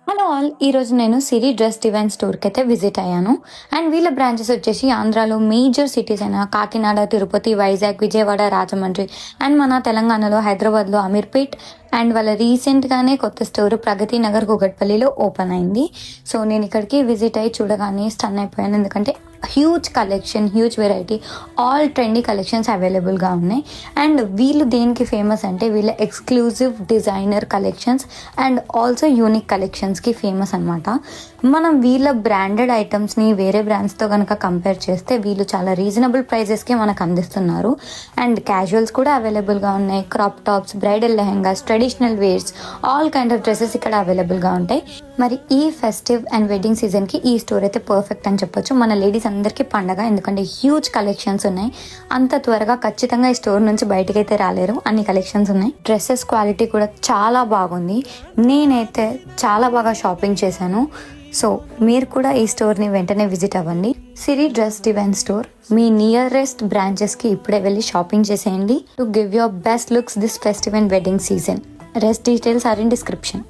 Hello all, ఈరోజు నేను సిరి dress divine స్టోర్కి అయితే విజిట్ అయ్యాను. అండ్ వీళ్ళ బ్రాంచెస్ వచ్చేసి ఆంధ్రాలో మేజర్ సిటీస్ అయిన కాకినాడ, తిరుపతి, వైజాగ్, విజయవాడ, రాజమండ్రి అండ్ మన తెలంగాణలో హైదరాబాద్లో అమీర్పేట్ అండ్ వాళ్ళ రీసెంట్గానే కొత్త స్టోర్ ప్రగతి నగర్ కూకట్పల్లిలో ఓపెన్ అయింది. సో నేను ఇక్కడికి విజిట్ అయ్యి చూడగానే స్టన్ అయిపోయాను. ఎందుకంటే huge collection, huge variety, all trendy collections అవైలబుల్గా ఉన్నాయి. అండ్ వీళ్ళు దేనికి ఫేమస్ అంటే వీళ్ళ exclusive designer collections and also unique కలెక్షన్స్కి ఫేమస్ అనమాట. మనం వీళ్ళ బ్రాండెడ్ ఐటమ్స్ని వేరే బ్రాండ్స్తో కనుక కంపేర్ చేస్తే వీళ్ళు చాలా రీజనబుల్ ప్రైజెస్కి మనకు అందిస్తున్నారు. అండ్ క్యాజువల్స్ కూడా అవైలబుల్గా ఉన్నాయి. Crop tops, bridal lehengas, traditional wears, all kind of dresses ఇక్కడ అవైలబుల్గా ఉంటాయి. మరి ఈ ఫెస్టివ్ అండ్ వెడ్డింగ్ సీజన్కి ఈ స్టోర్ అయితే పర్ఫెక్ట్ అని చెప్పొచ్చు. మన లేడీస్ అందరికీ పండగ, ఎందుకంటే హ్యూజ్ కలెక్షన్స్ ఉన్నాయి. అంత త్వరగా ఖచ్చితంగా ఈ స్టోర్ నుంచి బయటకు అయితే రాలేరు, అన్ని కలెక్షన్స్ ఉన్నాయి. డ్రెస్సెస్ క్వాలిటీ కూడా చాలా బాగుంది. నేనైతే చాలా బాగా షాపింగ్ చేశాను. సో మీరు కూడా ఈ స్టోర్ని వెంటనే విజిట్ అవ్వండి. సిరి డ్రెస్ డివైన్ స్టోర్ మీ నియరెస్ట్ బ్రాంచెస్కి ఇప్పుడే వెళ్ళి షాపింగ్ చేసేయండి to give your best looks this festive and wedding season. Rest details are in description.